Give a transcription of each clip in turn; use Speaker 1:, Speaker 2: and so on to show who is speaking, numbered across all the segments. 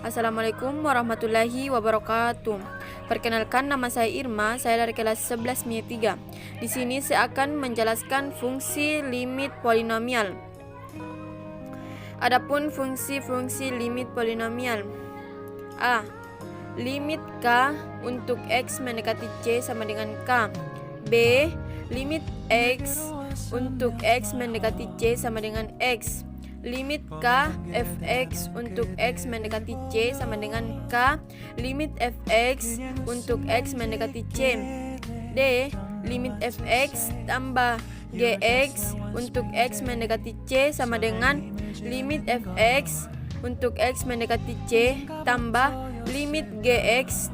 Speaker 1: Assalamualaikum warahmatullahi wabarakatuh. Perkenalkan, nama saya Irma, saya dari kelas 11 MIE 3. Di sini saya akan menjelaskan fungsi limit polinomial. Adapun fungsi-fungsi limit polinomial. A. Limit K untuk X mendekati C sama dengan K. B. Limit X untuk X mendekati C sama dengan X. Limit K fx untuk X mendekati C sama dengan K limit fx untuk X mendekati C. D. Limit fx tambah gx untuk X mendekati C sama dengan limit fx untuk X mendekati C tambah limit gx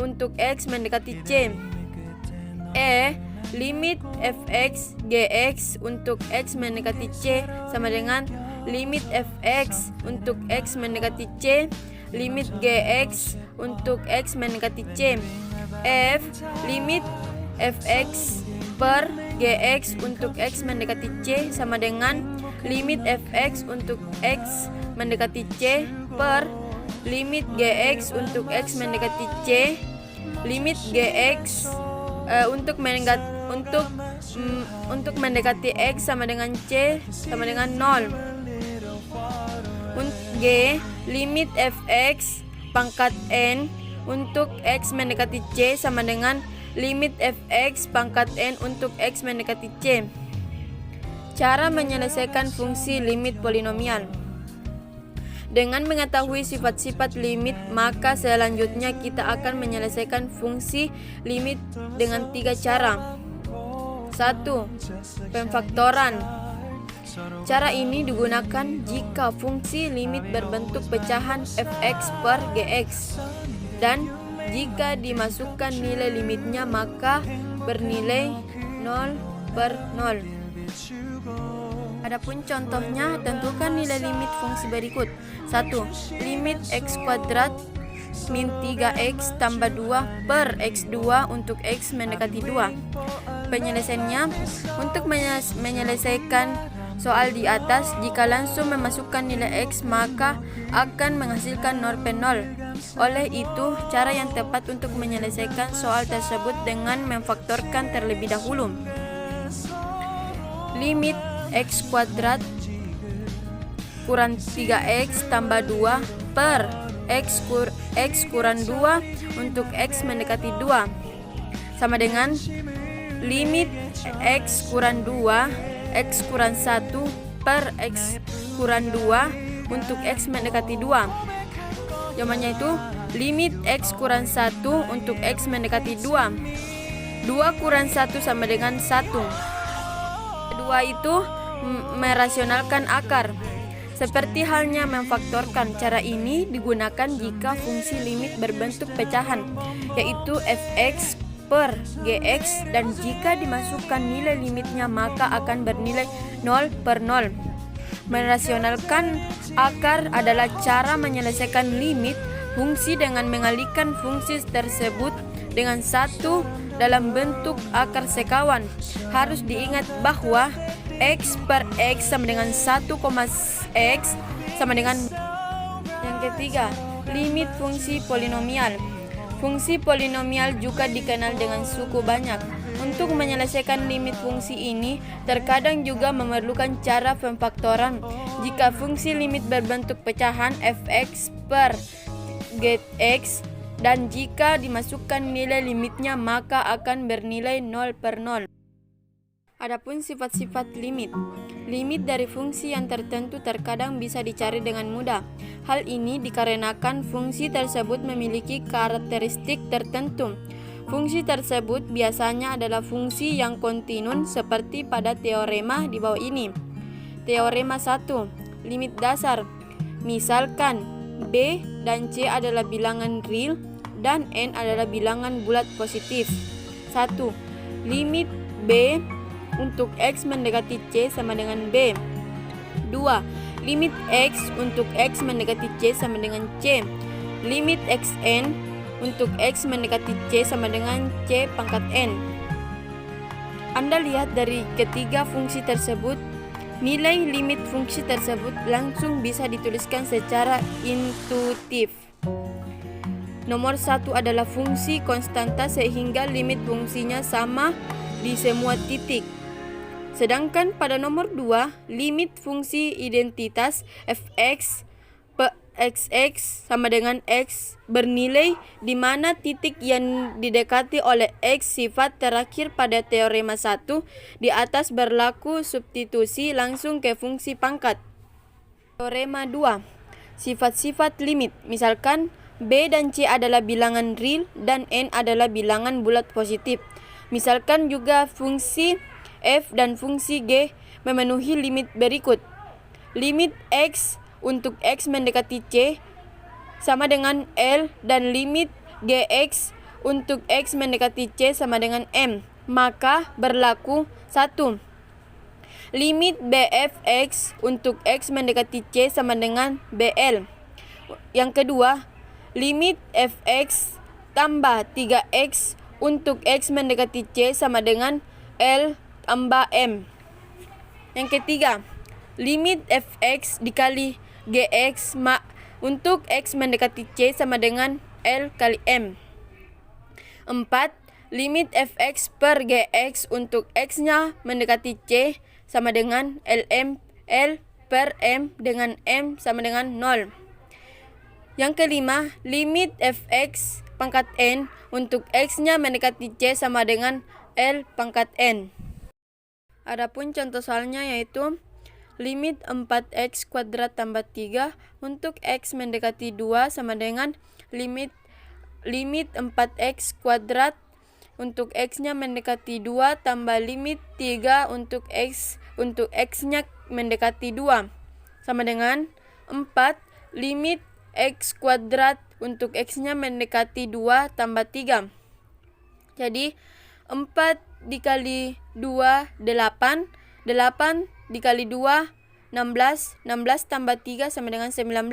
Speaker 1: untuk X mendekati C. E. Limit fx gx untuk X mendekati C sama dengan limit fx untuk X mendekati C limit gx untuk X mendekati C. F. Limit fx per gx untuk X mendekati C sama dengan limit fx untuk X mendekati C per limit gx untuk X mendekati C limit gx untuk mendekati X sama dengan C sama dengan 0. G. Limit fx pangkat n untuk X mendekati C sama dengan limit fx pangkat n untuk X mendekati C. Cara menyelesaikan fungsi limit polinomial. Dengan mengetahui sifat-sifat limit, maka selanjutnya kita akan menyelesaikan fungsi limit dengan 3 cara. 1. Pemfaktoran. Cara ini digunakan jika fungsi limit berbentuk pecahan fx per gx dan jika dimasukkan nilai limitnya maka bernilai 0 per 0. Adapun contohnya, tentukan nilai limit fungsi berikut. 1. Limit x kuadrat min 3x tambah 2 per x2 untuk x mendekati 2. Penyelesaiannya, untuk menyelesaikan soal di atas, jika langsung memasukkan nilai x maka akan menghasilkan 0 per 0. Oleh itu, cara yang tepat untuk menyelesaikan soal tersebut dengan memfaktorkan terlebih dahulu. Limit x kuadrat kurang 3x tambah 2 per x kurang 2 untuk x mendekati 2 sama dengan limit x kurang 2 x kurang 1 per x kurang 2 untuk x mendekati 2. Jawabannya itu limit x kurang 1 untuk x mendekati 2. 2 kurang 1 sama dengan 1. 2 itu merasionalkan akar. Seperti halnya memfaktorkan, cara ini digunakan jika fungsi limit berbentuk pecahan, yaitu fx per gx, dan jika dimasukkan nilai limitnya maka akan bernilai 0 per 0. Merasionalkan akar adalah cara menyelesaikan limit fungsi dengan mengalihkan fungsi tersebut dengan satu dalam bentuk akar sekawan. Harus diingat bahwa x per x sama dengan 1, x sama dengan. Yang ketiga, limit fungsi polinomial. Fungsi polinomial juga dikenal dengan suku banyak. Untuk menyelesaikan limit fungsi ini, terkadang juga memerlukan cara pemfaktoran. Jika fungsi limit berbentuk pecahan fx per gx dan jika dimasukkan nilai limitnya maka akan bernilai 0 per 0. Adapun sifat-sifat limit. Limit dari fungsi yang tertentu terkadang bisa dicari dengan mudah. Hal ini dikarenakan fungsi tersebut memiliki karakteristik tertentu. Fungsi tersebut biasanya adalah fungsi yang kontinu seperti pada teorema di bawah ini. Teorema 1. Limit dasar. Misalkan B dan C adalah bilangan real dan N adalah bilangan bulat positif. 1. Limit B untuk X mendekati C sama dengan B. 2. Limit X untuk X mendekati C sama dengan C. Limit Xn untuk X mendekati C sama dengan C pangkat N. Anda lihat dari ketiga fungsi tersebut, Nilai limit fungsi tersebut langsung bisa dituliskan secara intuitif. Nomor 1 adalah fungsi konstanta sehingga limit fungsinya sama di semua titik. Sedangkan pada nomor 2, limit fungsi identitas fx xx sama dengan x bernilai di mana titik yang didekati oleh x sifat terakhir pada teorema 1 di atas berlaku substitusi langsung ke fungsi pangkat. Teorema 2, sifat-sifat limit, misalkan b dan c adalah bilangan real dan n adalah bilangan bulat positif. Misalkan juga fungsi f dan fungsi g memenuhi limit berikut. Limit x untuk x mendekati c sama dengan L dan limit gx untuk x mendekati c sama dengan m. Maka berlaku 1. Limit bfx untuk x mendekati c sama dengan bl. Yang kedua, limit fx tambah 3x untuk x mendekati c sama dengan L tambah m. Yang ketiga, limit fx dikali gx untuk x mendekati c sama dengan L kali m. 4. Limit fx per gx untuk x-nya mendekati c sama dengan L per m dengan m sama dengan 0. Yang kelima, limit fx pangkat n untuk x-nya mendekati c sama dengan L pangkat n. Adapun contoh soalnya yaitu limit 4x kuadrat tambah 3 untuk x mendekati 2 sama dengan limit 4x kuadrat untuk x-nya mendekati 2 tambah limit 3 untuk x-nya mendekati 2 sama dengan 4 limit x kuadrat untuk x-nya mendekati 2 tambah 3. Jadi 4 dikali 2 8, 8 dikali 2 16, 16 tambah 3 sama dengan 19.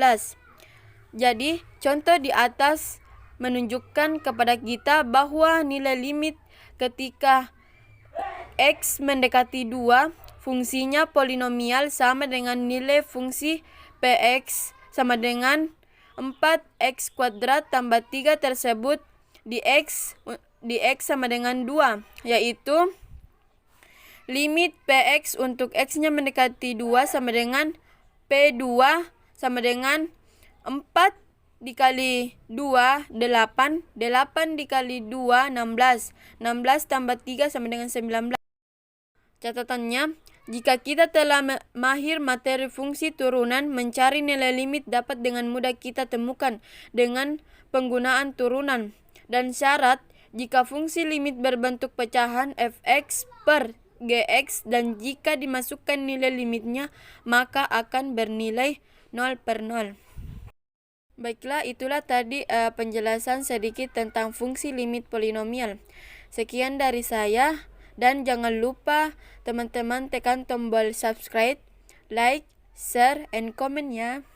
Speaker 1: Jadi contoh di atas menunjukkan kepada kita bahwa nilai limit ketika x mendekati 2 fungsinya polinomial sama dengan nilai fungsi px sama dengan 4x kuadrat tambah 3 tersebut di x sama dengan 2, yaitu limit px untuk x-nya mendekati 2 sama dengan p2 sama dengan 4 dikali 2 8, 8 dikali 2 16, 16 tambah 3 sama dengan 19. Catatannya, jika kita telah mahir materi fungsi turunan, mencari nilai limit dapat dengan mudah kita temukan dengan penggunaan turunan. Dan syarat, jika fungsi limit berbentuk pecahan fx per gx dan jika dimasukkan nilai limitnya maka akan bernilai 0 per 0. Baiklah, itulah tadi penjelasan sedikit tentang fungsi limit polinomial. Sekian dari saya dan jangan lupa teman-teman tekan tombol subscribe, like, share, and comment ya.